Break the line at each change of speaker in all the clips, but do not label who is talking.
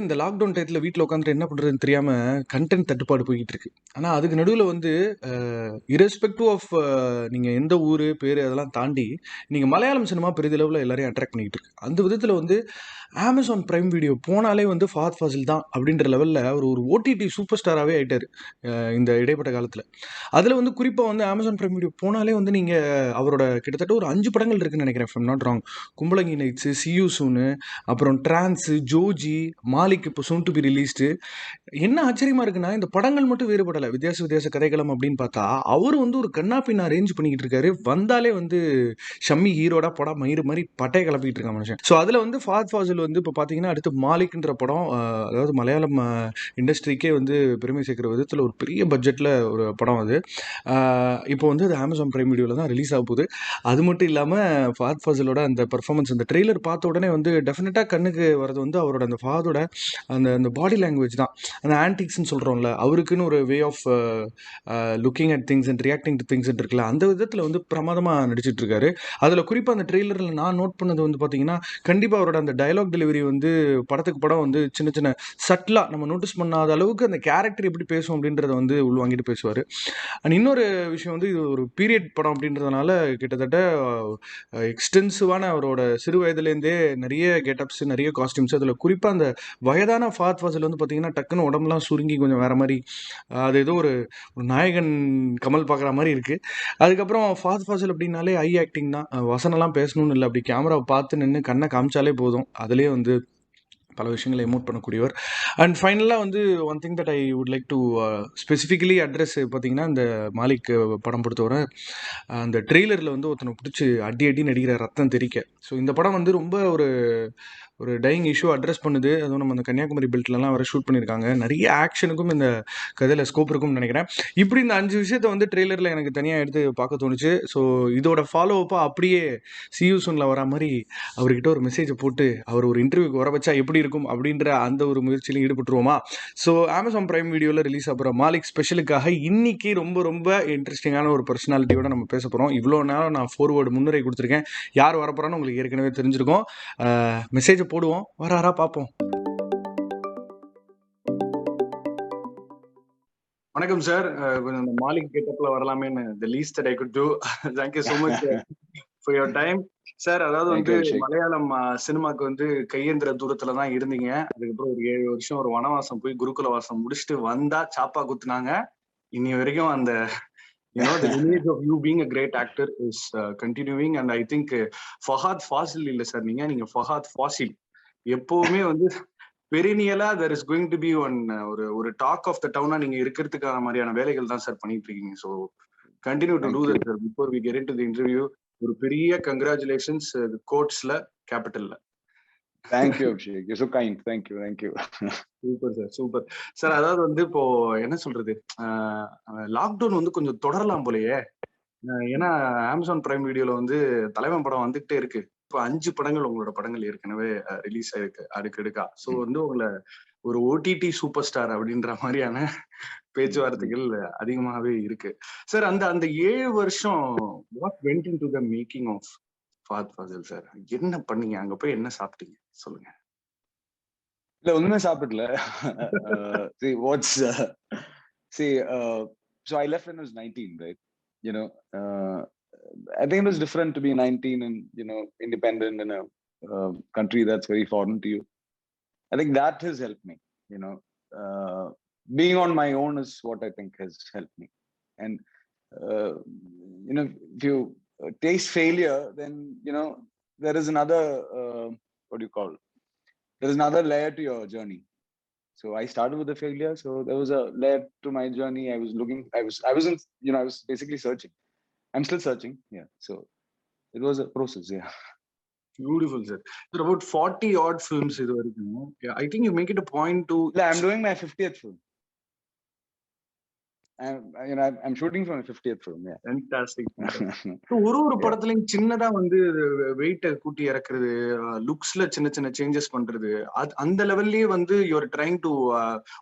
இந்த லாக்டவுன் டயத்துல வீட்ல உட்காந்துட்டு என்ன பண்றதுன்னு தெரியாம கன்டென்ட் தட்டுப்பாடு போய்கிட்டு இருக்கு. ஆனா அதுக்கு நடுவுல வந்து இரஸ்பெக்டிவ் ஆஃப் நீங்க எந்த ஊரு, பேரு அதெல்லாம் தாண்டி, இன்னைக்கு மலையாளம் சினிமா பெரிதளவுல எல்லாரையும் அட்ராக்ட் பண்ணிக்கிட்டு இருக்கு. அந்த விதத்துல வந்து Amazon பிரைம் வீடியோ போனாலே வந்து ஃபஹத் ஃபாசில் தான் அப்படின்ற லெவல்ல அவர் ஒரு ஓடிடி சூப்பர் ஸ்டாராவே ஆயிட்டாரு. இந்த இடைப்பட்ட காலத்துல. அதுல வந்து குறிப்பா வந்து Amazon பிரைம் வீடியோ போனாலே வந்து நீங்க அவரோட கிட்டத்தட்ட ஒரு 5 படங்கள் இருக்குன்னு நினைக்கிறேன். If I'm not wrong. Kumbalangi nights, C U soon, அப்புறம் டிரான்ஸ், ஜோஜி, மாலிக் இப்போ சூன் டு பி ரிலீஸ்டு. என்ன ஆச்சரியமா இருக்குன்னா, இந்த படங்கள் மட்டும் வேறுபடல. வித்தியாச வித்தியாச கதைக்களம் அப்படின்னு பார்த்தா, அவரு வந்து ஒரு கன்னா பின்னா அரேஞ்ச் பண்ணிக்கிட்டு இருக்காரு. வந்தாலே வந்து ஷம்மி ஹீரோடா படம் மயிறு மாரி பட்டைய கிளப்பிட்டு இருக்கான் மனுஷன். ஸோ அதுல வந்து ஃபஹத் ஃபாசில் வந்து இப்போ பார்த்தீங்கன்னா, அடுத்து மாலிக்ன்ற படம் அதாவது மலையாளம் இண்டஸ்ட்ரிக்கே வந்து பெருமை சேர்க்கிற விதத்துல ஒரு பெரிய பட்ஜெட்ல ஒரு படம் அது. இப்போ வந்து அது Amazon பிரைம் வீடியோல தான் ரிலீஸ் ஆக போகுது. அது மட்டும் இல்லாம ஃபஹத் ஃபாசிலோட அந்த பெர்ஃபார்மன்ஸ், அந்த ட்ரெய்லர் பார்த்த உடனே வந்து டெஃபினட்டா கண்ணுக்கு வரது வந்து அவரோட அந்த ஃபஹதோட அந்த அந்த பாடி லாங்குவேஜ் தான். அந்த ஆன்டிக்ஸ்ன்னு சொல்கிறோம்ல, அவருக்குன்னு ஒரு way of looking at things and reacting to things இருக்குல்ல, அந்த விதத்தில் வந்து பிரமாதமாக நடிச்சிட்டு இருக்காரு. அதில் குறிப்பாக அந்த ட்ரெய்லரில் நான் நோட் பண்ணது வந்து பார்த்தீங்கன்னா, கண்டிப்பாக அவரோட அந்த டயலாக் டெலிவரி வந்து படத்துக்கு படம் வந்து சின்ன சின்ன சட்டிலாக நம்ம நோட்டீஸ் பண்ணாத அளவுக்கு அந்த கேரக்டர் எப்படி பேசும் அப்படின்றத வந்து உள்வாங்கிட்டு பேசுவார். அண்ட் இன்னொரு விஷயம் வந்து இது ஒரு பீரியட் படம் அப்படின்றதுனால கிட்டத்தட்ட எக்ஸ்டென்சிவான அவரோட சிறு வயதுலேருந்தே நிறைய கெட்டப்ஸ், நிறைய காஸ்டியூம்ஸ், அதில் குறிப்பாக அந்த வயதான ஃபஹத் ஃபாசில் வந்து பார்த்தீங்கன்னா டக்குன்னு உடம்புலாம் சுருங்கி கொஞ்சம் வேற மாதிரி, அது ஏதோ ஒரு ஒரு நாயகன் கமல் பார்க்குற மாதிரி இருக்குது. அதுக்கப்புறம் ஃபஹத் ஃபாசில் அப்படின்னாலே ஐ ஆக்டிங் தான். வசனம்லாம் பேசணும்னு இல்லை, அப்படி கேமராவை பார்த்து நின்று கண்ணை காமிச்சாலே போதும், அதுலேயே வந்து பல விஷயங்களை எமோட் பண்ணக்கூடியவர். அண்ட் ஃபைனலாக வந்து one thing that I would like to specifically address பார்த்தீங்கன்னா, இந்த மாலிக் படம் பொறுத்தவரை அந்த ட்ரெய்லரில் வந்து ஒருத்தனை பிடிச்சி அடி அடி நடிக்கிற ரத்தம் தெரிக்க. ஸோ இந்த படம் வந்து ரொம்ப ஒரு ஒரு டையிங் இஷ்யூ அட்ரஸ் பண்ணுது. அதுவும் நம்ம அந்த கன்னியாகுமரி பெல்ட்லலாம் வர ஷூட் பண்ணியிருக்காங்க. நிறைய ஆக்ஷனுக்கும் இந்த கதையில் ஸ்கோப் இருக்கும்னு நினைக்கிறேன். இப்படி இந்த 5 விஷயத்தை வந்து ட்ரெய்லரில் எனக்கு தனியாக எடுத்து பார்க்க தோணுச்சு. ஸோ இதோட ஃபாலோ அப்பாக அப்படியே சியூ சூனில் வர மாதிரி அவர்கிட்ட ஒரு மெசேஜை போட்டு அவர் ஒரு இன்டர்வியூக்கு வர வச்சா எப்படி இருக்கும் அப்படின்ற அந்த ஒரு முயற்சியிலும் ஈடுபட்டுருவோமா? ஸோ Amazon பிரைம் வீடியோவில் ரிலீஸ் ஆகிற மாலிக் ஸ்பெஷலுக்காக இன்னைக்கு ரொம்ப ரொம்ப இன்ட்ரெஸ்டிங்கான ஒரு பர்சனாலிட்டியோட நம்ம பேச போகிறோம். இவ்வளோ நேரம் நான் ஃபார்வேர்டு முன்னுரை கொடுத்துருக்கேன். யார் வரப்போறான்னு உங்களுக்கு ஏற்கனவே தெரிஞ்சிருக்கும். மெசேஜை போடுவோம், வராரா பார்ப்போம்.
வணக்கம் சார். கொஞ்சம் இந்த Malik கெட்டப்ல வரலாமேன்னு the least that I could do. Thank you so much for your time. Sir, அதாவது வந்து மலையாளம் சினிமாக்கு வந்து கையேந்திர தூரத்துல தான் இருந்தீங்க. அதுக்கப்புறம் ஒரு 7 வருஷம் ஒரு வனவாசம் போய் குருகுல வாசம் முடிச்சுட்டு வந்தா சாப்பா குத்துனாங்க. இனி வரைக்கும் அந்த the lineage of you being a great actor is continuing, and I think Fahadh Fazil இல்ல சார், நீங்க ஃபஹத் ஃபாசில். எப்பவுமே வந்து பெரினியலா there is going to be ஒரு டாக் ஆஃப் த டவுனா நீங்க இருக்கிறதுக்கான மாதிரியான வேலைகள் தான் சார் பண்ணிட்டு இருக்கீங்க. So continue to do that sir. Before we get into the interview, ஒரு பெரிய கங்க்ராச்சுலேஷன்ஸ் கோட்ஸ்ல, கேபிட்டல்ல.
Thank you, Abhishek. You're so kind. Thank you.
Super sir, super sir. அதாவது வந்து இப்போ என்ன சொல்றது, லாக்டவுன் வந்து கொஞ்சம் தொடரலாம் போலயே. ஏன்னா Amazon பிரைம் வீடியோல வந்து தலைவன் படம் வந்துகிட்டே இருக்கு. இப்போ 5 படங்கள், உங்களோட படங்கள் ஏற்கனவே ரிலீஸ் ஆயிருக்கு அடுக்கடுக்கா. ஸோ வந்து உங்களை ஒரு ஓடிடி சூப்பர் ஸ்டார் அப்படின்ற மாதிரியான பேச்சுவார்த்தைகள் அதிகமாகவே இருக்கு சார். அந்த 7 வருஷம் what went into the making of Fahadh Faasil sir? என்ன பண்ணீங்க அங்க போய், என்ன சாப்பிட்டீங்க சொல்லுங்க.
இல்ல, ஒண்ணுமே சாப்பிடல. So I left when I was 19, right? I think it was different to be 19 and independent in a country that's very foreign to you. I think that has helped me. Being on my own is what I think has helped me. And if you taste failure, then there is another what do you call? There is another layer to your journey. So I started with the failure. So there was a layer to my journey. I was basically searching. I'm still searching. Yeah. So it was a process. Yeah.
Beautiful, sir. There are about 40 odd films. Yeah, I think you make it a point to.
I'm doing my 50th film. I'm shooting for my 50th film. Yeah.
Fantastic. ஒரு படத்துலயும் சின்னதா வந்து வெயிட்ட கூட்டி இறக்குறது, லுக்ஸ்ல சின்ன சின்ன changes பண்றது, அந்த லெவல்லயே வந்து யூஆர் ட்ரைங் டு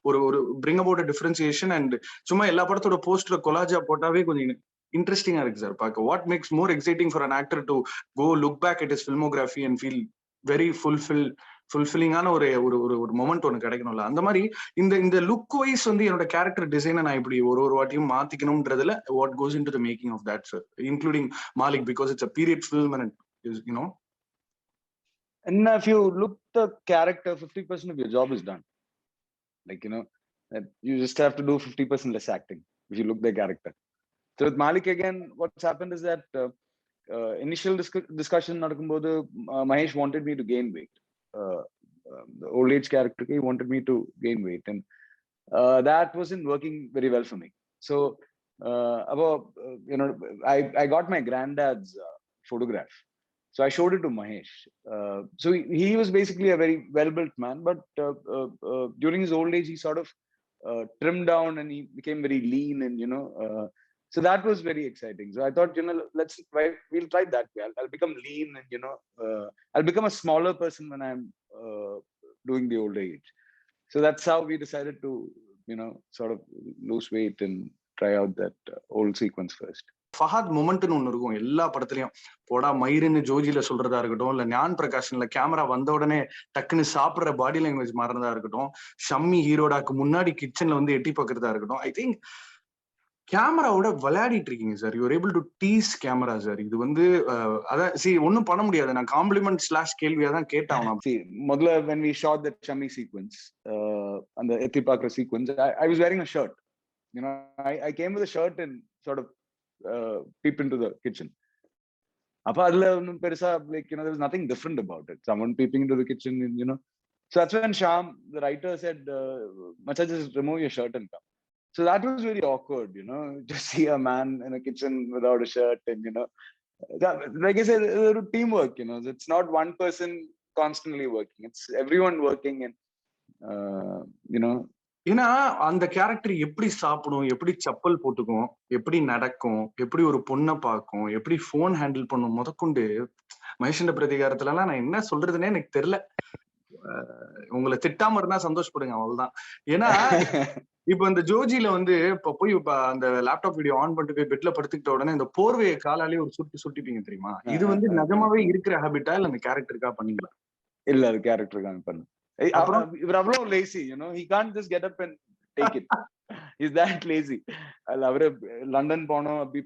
ஒரு bring about a differentiation. and சும்மா எல்லா படத்தோட போஸ்டர்ல கொலாஜா போட்டாவே கொஞ்சம் இன்ட்ரெஸ்டிங்கா இருக்கு சார் பார்க்க. What makes more exciting for an actor to go look back at his filmography and feel very fulfilled ஃபுல்ஃபில்லிங்கான ஒரு ஒரு ஒரு ஒரு மொமெண்ட் ஒன்று கிடைக்கணும்ல. அந்த மாதிரி இந்த லுக் வைஸ் வந்து என்னோட கேரக்டர் டிசைனை நான் இப்படி ஒரு வாட்டியும் மாத்திக்கணும்ன்றதுல what goes into the making of that sir, including Malik, because it's a period film and you know.
And if you look the character, 50% of your job is done. Like, that you just have to do 50% less acting if you look the character. So with Malik again, what's happened is that initial discussion nadakkumbodhu, Mahesh wanted me to gain weight. The old age character, he wanted me to gain weight, and that wasn't working very well for me. So I got my granddad's photograph. So I showed it to Mahesh. So he was basically a very well-built man, but during his old age, he sort of trimmed down and he became very lean, and so that was very exciting. So I thought, we'll try that way. I'll become lean, and I'll become a smaller person when I'm doing the old age. So that's how we decided to, sort of lose weight and try out that old sequence first.
Fahadh மொமெண்ட்னு ஒண்ணு இருக்கும் எல்லா படத்துலயும். போடா மயிருன்னு ஜோஜில சொல்றதா இருக்கட்டும், இல்ல ஞான் பிரகாஷ்ல camera வந்த உடனே டக்குன்னு சாப்பிடுற பாடி லாங்குவேஜ் மாறினதா இருக்கட்டும், ஷம்மி ஹீரோடாக்கு முன்னாடி கிச்சன்ல வந்து எட்டி பார்க்கறதா இருக்கட்டும், ஐ திங்க் கேமராவோட விளையாடிட்டு இருக்கீங்க sir. You're able to tease camera sir. இது வந்து அதான் ஒன்னும் பண்ண முடியாது. நான் காம்ப்ளிமெண்ட் ஸ்லாஷ் கேள்வியா தான் கேட்டான்.
முதல்ல when we shot that Shammi sequence, அந்த எத்தி பார்க்கற sequence, I was wearing a shirt. I came with a shirt and sort of peep into the kitchen. Appa adla onnum perusa, like, there was nothing different about it. Someone peeping into the kitchen, and so that's when Sham, the writer, said, Macha, just remove your shirt and come. So that was very awkward, to see a man in a kitchen without a shirt, and that, like I said, teamwork. It's not one person constantly working, it's everyone working, and
ஏன்னா அந்த character எப்படி சாப்பிடும், எப்படி செப்பல் போட்டுக்கும், எப்படி நடக்கும், எப்படி ஒரு பொண்ணை பார்க்கும், எப்படி போன் ஹேண்டில் பண்ணும் முதற்கொண்டு மகேஷண்ட பிரதிகாரத்துல எல்லாம் நான் என்ன சொல்றதுன்னே எனக்கு தெரியல. உங்களை திட்டாம இருந்தா சந்தோஷப்படுங்க, அவ்வளவுதான். ஏன்னா இப்ப இந்த ஜோஜில வந்து இப்ப போய் அந்த லேப்டாப் வீடியோ ஆன் பண்ணிட்டு போய் பெட்ல படுத்துக்கிட்ட உடனே இந்த போர்வையை காலாலேயே ஒரு சுட்டிப்பீங்க தெரியுமா? இது வந்து நிஜமாவே இருக்கிற ஹேபிட்டா இல்ல அந்த கேரக்டருக்கா பண்ணீங்களா?
இல்ல, அது கேரக்டருக்காக பண்ணு. அப்புறம் இவர் அவ்வளவு lazy, he can't just get up and take it. He's that lazy. அவரு லண்டன் போனோம் அப்படி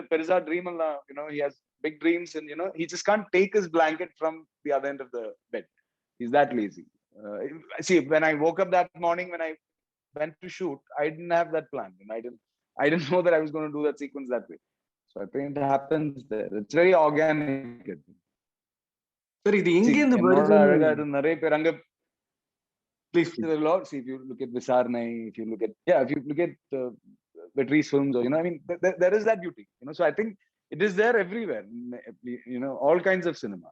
பெருசா ட்ரீம் எல்லாம், he has big dreams, and he just can't take his blanket from the other end of the bed. He's that lazy. See, when I woke up that morning, when I went to shoot, I didn't have that plan, and I didn't know that I was going to do that sequence that way. So I think it happens there. It's very organic.
சரி, இது எங்க இருந்து வருது?
நிறைய பேர் அங்க please, there are lots. If you look at Visarnai, if you look at Vetri's films, or I mean, there is that beauty. So I think it is there everywhere. All kinds of cinema.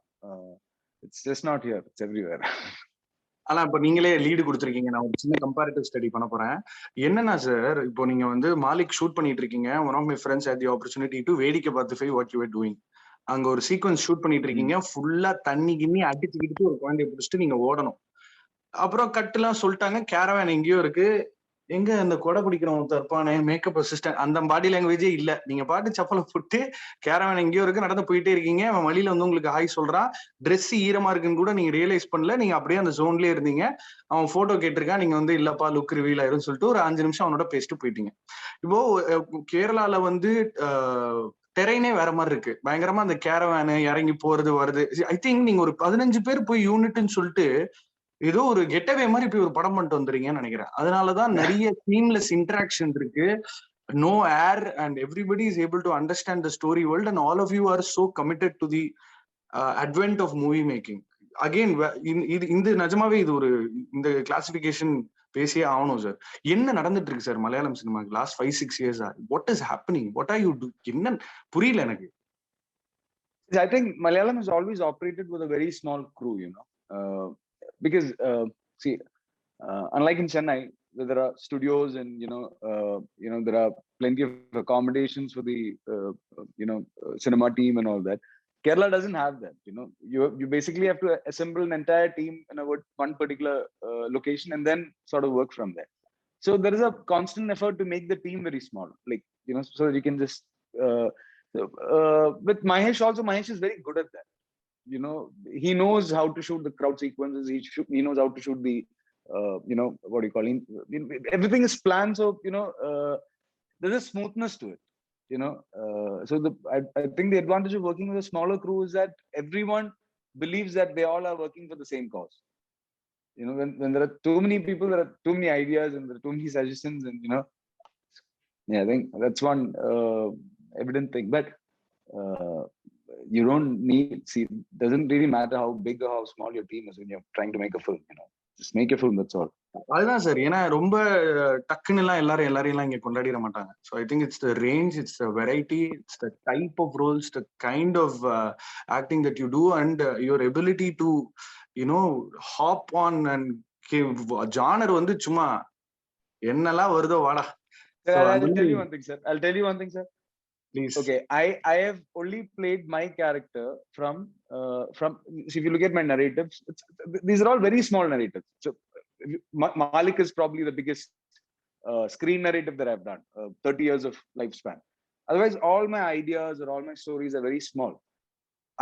It's just not here. It's everywhere.
ஆனா இப்ப நீங்களே lead கொடுத்துருக்கீங்க. நான் ஒரு சின்ன comparative study பண்ண போறேன். என்னன்னா சார், இப்போ நீங்க வந்து மாலிக் ஷூட் பண்ணிட்டு இருக்கீங்க. One of my friends had the opportunity to வேடிக்கை பார்த்து வாட் யூ ஆர் டூயிங். அங்க ஒரு சீக்வன்ஸ் ஷூட் பண்ணிட்டு இருக்கீங்க. ஃபுல்லா தண்ணி கிண்ணி அடிச்சுக்கிட்டு ஒரு குழந்தைய பிடிச்சிட்டு நீங்க ஓடணும். அப்புறம் கட்டுலாம் சொல்லிட்டாங்க, கேரவேன் எங்கேயோ இருக்கு, எங்க அந்த கொடை பிடிக்கிறவன் தற்பானே மேக்கப் அசிஸ்டன்ட், அந்த பாடி லாங்குவேஜே இல்ல. நீங்க பாட்டு செப்பலை போட்டு கேரவேன் எங்கேயோ இருக்கு நடந்து போயிட்டே இருக்கீங்க. அவன் வழியில வந்து உங்களுக்கு ஹாய் சொல்றான், ட்ரெஸ் ஈரமா இருக்குன்னு கூட நீங்க ரியலைஸ் பண்ணல. நீங்க அப்படியே அந்த ஜோன்லயே இருந்தீங்க. அவன் போட்டோ கேட்டிருக்கான், நீங்க வந்து இல்லப்பா லுக் ரிவீல் ஆயிரும்னு சொல்லிட்டு ஒரு 5 நிமிஷம் அவனோட பேசிட்டு போயிட்டீங்க. இப்போ கேரளால வந்து டெரைனே வேற மாதிரி இருக்கு. பயங்கரமா அந்த கேரவேனு இறங்கி போறது வருது. ஐ திங்க் நீங்க ஒரு 15 பேர் போய் யூனிட்னு சொல்லிட்டு ஏதோ ஒரு கெட்டவே மாதிரி போய் ஒரு படம் பண்ணிட்டு வந்துறீங்கன்னு நினைக்கிறேன். அதனாலதான் நிறைய சீம்லெஸ் இன்டராக்ஷன் இருக்கு. No air, and everybody is able to understand the story world, and all of you are so committed to the advent of movie making. Again, இந்த நிஜமாவே இது ஒரு இந்த கிளாசிபிகேஷன் பேசியே ஆகணும் சார். என்ன நடந்துட்டு இருக்கு சார் மலையாளம் சினிமாக்கு லாஸ்ட் 5-6 years-ஆ? What is happening? What are you do? என்ன புரியல எனக்கு.
I think Malayalam has always operated with a very small crew, because unlike in Chennai, where there are studios and there are plenty of accommodations for the cinema team and all that, Kerala doesn't have that. You basically have to assemble an entire team in one particular location and then sort of work from there. So there is a constant effort to make the team very small, like so that you can just with Mahesh also. Mahesh is very good at that. he knows how to shoot the crowd sequences. He knows how to shoot the what do you call it? Everything is planned, so there's a smoothness to it. So I think the advantage of working with a smaller crew is that everyone believes that they all are working for the same cause. When there are too many people, there are too many ideas and there are too many suggestions, and I think that's one evident thing. But you don't doesn't really matter how big or how small your team is when you're trying to make a film. Just make a film, that's all.
அதுதான் sir. ஏன்னா ரொம்ப டக்குன்னு எல்லாம் எல்லாரையும் இங்க கொண்டாடிட மாட்டாங்க. So I think it's the range, it's the variety, it's the type of roles, the kind of acting that you do, and your ability to hop on and genre வந்து சும்மா என்னெல்லாம் வருதோ வாடா.
I'll tell you one thing, sir.
Please.
Okay, I have only played my character from so if you look at my narratives, these are all very small narratives. So Malik is probably the biggest screen narrative that I've done, 30 years of lifespan. Otherwise, all my ideas or all my stories are very small.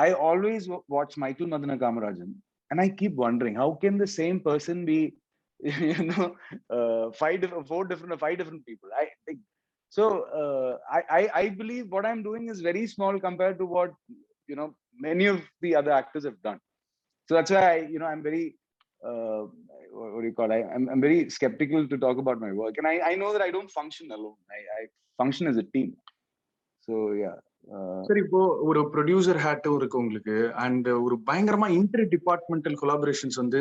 I always watch Michael Madana Kamarajan, and I keep wondering, how can the same person be five different people? So I believe what I'm doing is very small compared to what many of the other actors have done. So that's why I'm very what do you call it? I'm very skeptical to talk about my work, and I know that I don't function alone. I function as a team. So yeah.
சரி, இப்போ ஒரு producer ஹேட்டும் இருக்கு உங்களுக்கு, and ஒரு பயங்கரமா inter departmental collaborations வந்து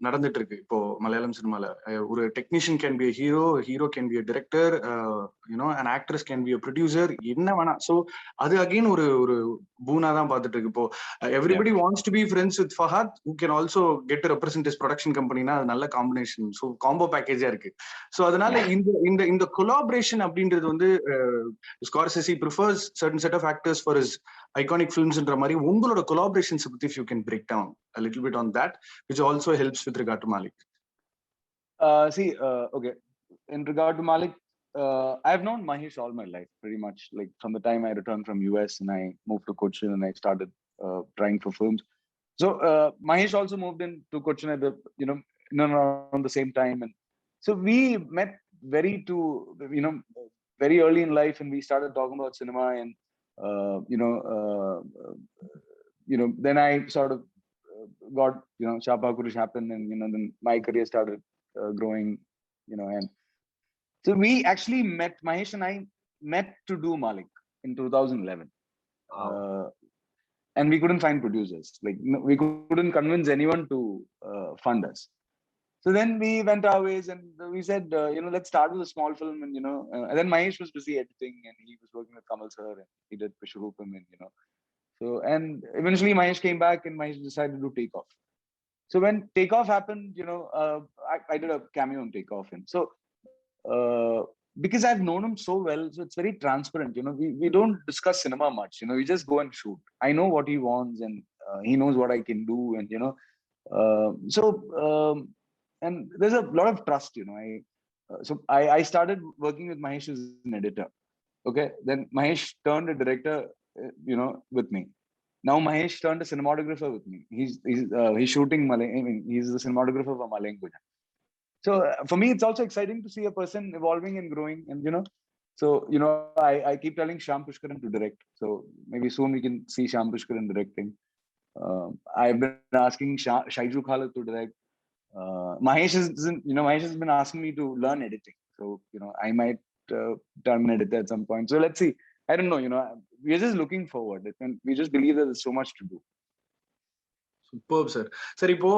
நடந்துட்டு இருக்கு இப்போ மலையாளம் சினிமால. ஒரு technician can be hero can be director, and actress can be producer, என்ன வேணா. ஸோ அது அகைன் ஒரு பூனா தான் பார்த்துட்டு இருக்கு இப்போ. Everybody wants to be friends with Fahad, who can also get to represent is production கம்பெனினா அது நல்ல காம்பினேஷன். ஸோ காம்போ பேக்கேஜா இருக்கு. ஸோ அதனால இந்த கொலாபரேஷன் அப்படின்றது வந்து Scorsese prefers certain set of actors for his iconic films ன்ற மாதிரி உங்களோட collaborations பத்தி if you can break down a little bit on that, which also helps with regard to Malik.
Okay, in regard to Malik, I've known Mahesh all my life, pretty much, like from the time I returned from US and I moved to Cochin and I started trying for films. So Mahesh also moved into Cochin at the around the same time, and so we met very early in life, and we started talking about cinema, and then I sort of got Shapa Kurush happened, and then my career started growing, and so we actually met, Mahesh and I met to do Malik in 2011. And we couldn't find producers, like we couldn't convince anyone to fund us. So then we went our ways, and we said, let's start with a small film, and and then Mahesh was busy editing, and he was working with Kamal sir, and he did Vishwarupam, and so, and eventually Mahesh came back, and Mahesh decided to do Takeoff. So when Takeoff happened, I did a cameo on Takeoff, and so because I've known him so well, so it's very transparent. We don't discuss cinema much. We just go and shoot. I know what he wants, and he knows what I can do, and and there's a lot of trust. So I started working with Mahesh as an editor. Okay, then Mahesh turned a director, with me. Now Mahesh turned a cinematographer with me. He's shooting Malay. I mean, he's the cinematographer for Malay Language. So for me, it's also exciting to see a person evolving and growing. And so I keep telling Shyam Pushkaran to direct. So maybe soon we can see Shyam Pushkaran directing. I've been asking Shaiju Khalid to direct. Mahesh has been asking me to learn editing. So I might turn an editor at some point. So let's see. I don't know. We're just looking forward, and we just believe that there's so much to do.
Super sir. Sir, இப்போ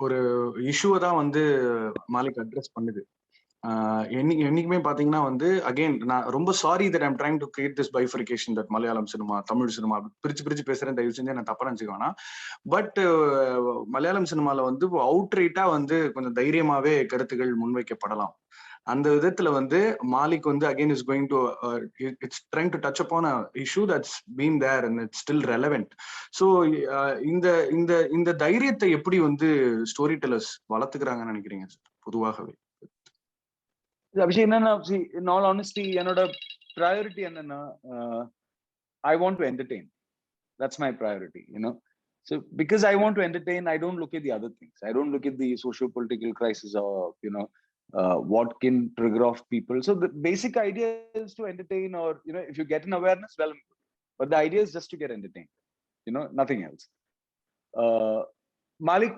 ஒரு இஷ்யூவை தான் வந்து Malik address பண்ணுது. என்னைக்குமே பாத்தீங்கன்னா வந்து again நான் ரொம்ப sorry that I'm trying to create this bifurcation that Malayalam cinema, Tamil cinema பிரிச்சு பேசுறேன், தயவு செஞ்சு நான் தப்பா நினைச்சுக்கோனா. பட் மலையாளம் சினிமால வந்து அவுட் ரைட்டா வந்து கொஞ்சம் தைரியமாவே கருத்துக்கள் முன்வைக்கப்படலாம். அந்த விதத்துல வந்து மாலிக் வந்து again is going to it's trying to touch upon a issue that's been there and it's still relevant. So இந்த தைரியத்தை எப்படி வந்து ஸ்டோரி டெல்லர்ஸ் வளர்த்துக்கிறாங்கன்னு நினைக்கிறீங்க சார் பொதுவாகவே?
அபிஷேக், என்னன்னா, in all honesty, என்னோட priority என்னன்னா, I want to entertain. That's my priority, So because I want to entertain, I don't look at the other things. I don't look at the socio-political crisis or, what can trigger off people. So the basic idea is to entertain, or, if you get an awareness, well and good. But the idea is just to get entertained, nothing else. Malik,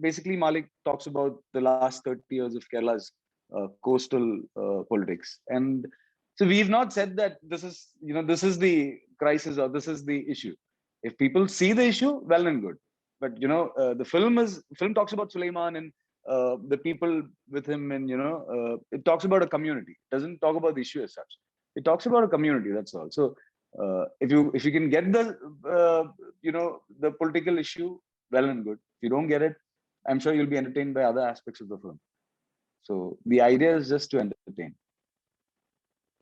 basically Malik talks about the last 30 years of Kerala's coastal politics. And so we've not said that this is the crisis or this is the issue. If people see the issue, well and good. But, the film talks about Sulaiman and the people with him, and, it talks about a community. It doesn't talk about the issue as such. It talks about a community, that's all. So if you can get the political issue, well and good. If you don't get it, I'm sure you'll be entertained by other aspects of the film. So the idea is just to entertain.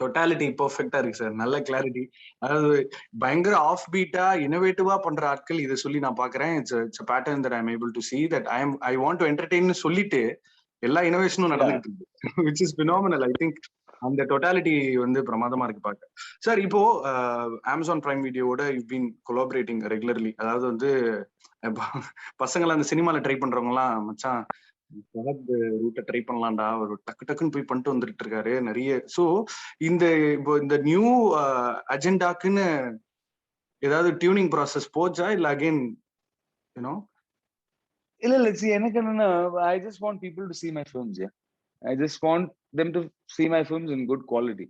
Totality பெர்ஃபெக்டா இருக்கு sir. நல்ல clarity. அதாவது பயங்கர of beta இனோவேட்டிவா பண்ற ஆட்கள் இதை சொல்லி நான் பாக்குறேன். It's a pattern that I'm able to see that I want to entertain சொல்லிட்டு எல்லா இனோவேஷனும் நடந்துகிட்டு இருக்கு, which is phenomenal. I think அந்த டோட்டாலிட்டி வந்து பிரமாதமா இருக்கு பார்க்க. சார் இப்போ அமேசான் பிரைம் வீடியோவோட யூ பீன் கொலாபரேட்டிங் ரெகுலர்லி. அதாவது வந்து பசங்களை அந்த சினிமால ட்ரை பண்றவங்க எல்லாம், மச்சான் ரூட்டை ட்ரை பண்ணலாம்டா, ஒரு டக்குன்னு போய் பண்ணிட்டு வந்துட்டு இருக்காரு நிறைய. சோ இந்த நியூ அஜெண்டாக்குன்னு ஏதாவது டியூனிங் ப்ராசஸ் போச்சா இல்ல அகைன்
இல்ல see எனக்கு என்னன்னா, I just want people to see my films. I just want them to see my films in good quality.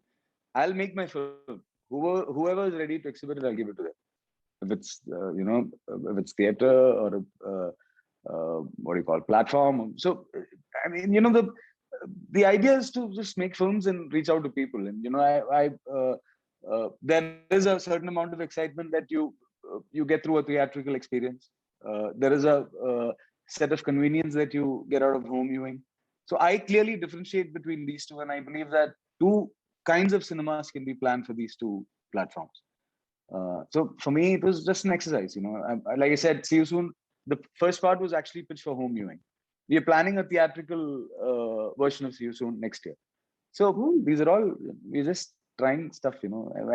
I'll make my film. Whoever is ready to exhibit it, I'll give it to them. If it's if it's theater or what do you call platform. So I mean, the idea is to just make films and reach out to people. And there is a certain amount of excitement that you get through a theatrical experience. There is a set of convenience that you get out of home viewing. So I clearly differentiate between these two, and I believe that two kinds of cinemas can be planned for these two platforms. So for me, it was just an exercise. Like I said, see you soon. The first part was actually pitched for home viewing. We are planning a theatrical version of See You Soon next year. So these are all, we're just trying stuff.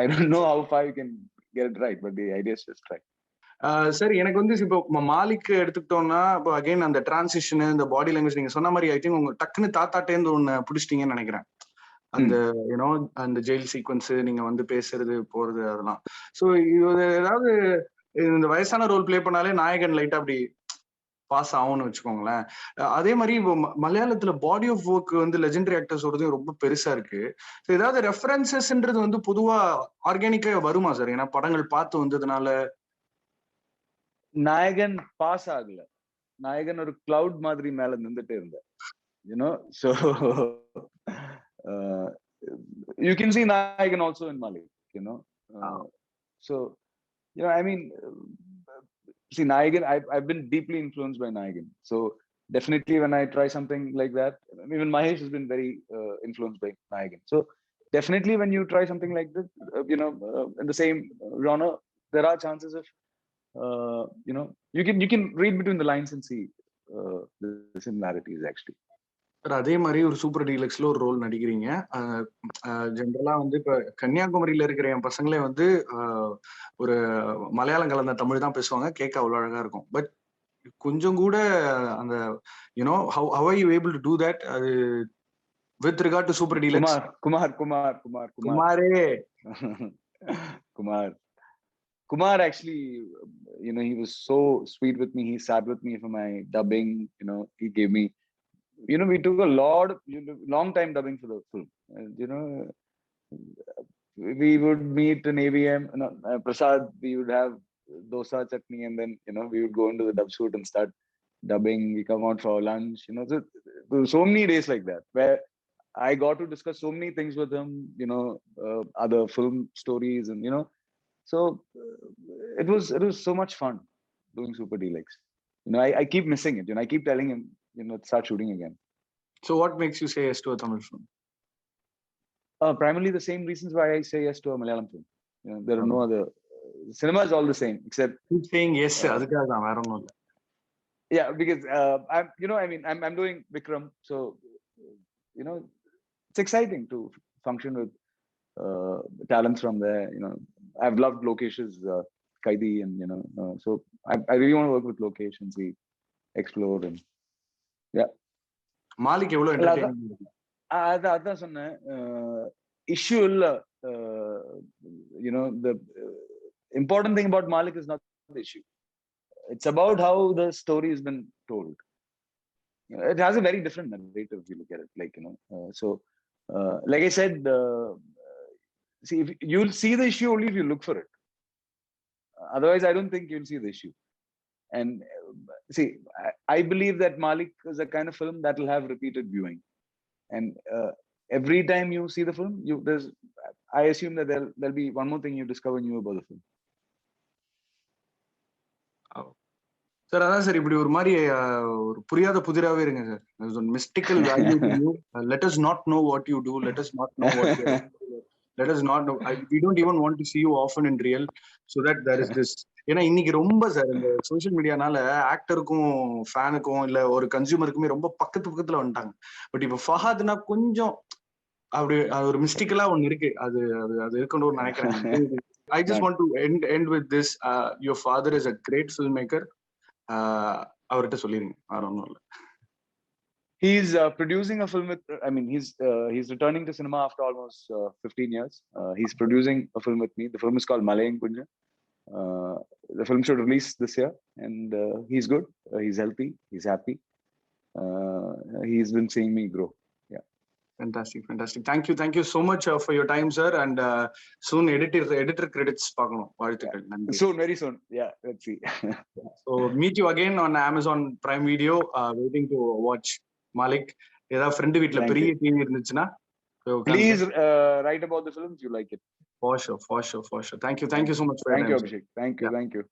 I don't know how far you can get it right, but the idea is just try.
Sir எனக்கு வந்து இப்போ மாலிக் எடுத்துக்கிட்டோம்னா, இப்போ again அந்த transition, இந்த body language நீங்க சொன்ன மாதிரி ஐ திங்க் உங்க டக்குன்னு தாத்தாட்டேந்து ஒண்ணு பிடிச்சிட்டீங்கன்னு நினைக்கிறேன். அந்த அந்த ஜெயில் சீக்வன்ஸ், நீங்க வந்து பேசுறது போறது அதெல்லாம். ஸோ இது ஏதாவது இந்த வயசான ரோல் பிளே பண்ணாலே நாயகன் லைட்டா அப்படி பாஸ் ஆகும்னு வச்சுக்கோங்களேன். அதே மாதிரி இப்போ மலையாளத்துல பாடி ஆஃப் ஒர்க் வந்து லெஜெண்டரி ஆக்டர்ஸோடது ரொம்ப பெருசா இருக்கு. ஏதாவது ரெஃபரன்சஸ்ன்றது வந்து பொதுவா ஆர்கானிக்கா வருமா சார்? ஏன்னா படங்கள் பார்த்து வந்ததுனால.
நாயகன் பாஸ் ஆகல, நாயகன் ஒரு கிளவுட் மாதிரி மேல நின்றுட்டே இருந்தார். So you can see Nayagan also in Malik. So I mean, see Nayagan, I've been deeply influenced by Nayagan. So definitely when I try something like that, even Mahesh has been very influenced by Nayagan. So definitely when you try something like this, in the same genre, there are chances of you can read between the lines and see the similarities actually.
அதே மாதிரி ஒரு super டீலக்ஸ்ல ஒரு role நடிக்கிறீங்க. ஜென்ரலா வந்து இப்ப கன்னியாகுமரியில இருக்கிற என் பசங்களே வந்து ஒரு மலையாளம் கலந்த தமிழ் தான் பேசுவாங்க, கேட்க அவ்வளவு அழகா இருக்கும். பட் கொஞ்சம் கூட அந்த how are you able to do that? அது with regard to super deluxe.
Kumar actually, he was so sweet with me. He sat with me for my dubbing. He gave me, we took a long time dubbing for the film. We would meet in AVM. Prasad, we would have dosa chutney, and then we would go into the dub shoot and start dubbing. We come out for lunch. So many days like that where I got to discuss so many things with him. Other film stories, and so it was so much fun doing Super Deluxe. I keep missing it. I keep telling him, start shooting again.
So what makes you say yes to a Tamil film?
Primarily the same reasons why I say yes to a Malayalam film. There are no other. Cinema is all the same, except
keep saying yes. Adukkaga dhaan, I don't know.
Yeah, because I'm doing Vikram, so it's exciting to function with talents from there. I've loved Lokesh's Kaidi, and so I really want to work with Lokesh and see, explore, and
Malik எவ்வளவு entertaining.
அதான் சொன்னேன், issue இல்ல. The important thing about Malik is not the issue. It's about how the story has been told. It has a very different narrative if you look at it. So like I said, see, if you'll see the issue only if you look for it. Otherwise, I don't think you'll see the issue. And see, I believe that Malik is a kind of film that will have repeated viewing. And every time you see the film, I assume that there'll be one more thing you discover new about the film.
Sir அதான் sir, இப்படி ஒரு மாதிரி ஒரு புரியாத புதிராவே இருங்க sir. Mystical value to you. Let us not know what you to, let us not know what you let us not know. We don't even want to see you often in real, so that there is this. ஏன்னா இன்னைக்கு ரொம்ப sir இந்த social மீடியானால ஆக்டருக்கும் ஃபேனுக்கும் இல்ல ஒரு கன்சியூமருக்குமே ரொம்ப பக்கத்துல வந்துட்டாங்க. But இப்ப ஃபஹத்னா கொஞ்சம் அப்படி ஒரு மிஸ்டிக்கலா ஒண்ணு இருக்கு, அது இருக்கணும்னு நினைக்கிறேன். I just want to end with this. Your father is a great filmmaker. அவர்கிட்ட சொல்லிருங்க, வேற ஒன்றும் இல்லை.
He's producing a film with, he's returning to cinema after almost 15 years. He's producing a film with me. The film is called Malayang Kunja. The film should release this year, and he's good. He's healthy. He's happy. He's been seeing me grow. Yeah.
Fantastic. Thank you so much for your time, sir. And soon editor credits பார்க்கணும். வாழ்த்துக்கள்.
Soon, very soon. Yeah, let's see.
So meet you again on Amazon Prime Video. Waiting to watch Malik. ஏதாவது friend வீட்ல பெரிய TV இருந்துச்சுன்னா
please write about the film if you like it.
For sure. Thank you so much for your time.
Thank you, Abhishek. Thank you.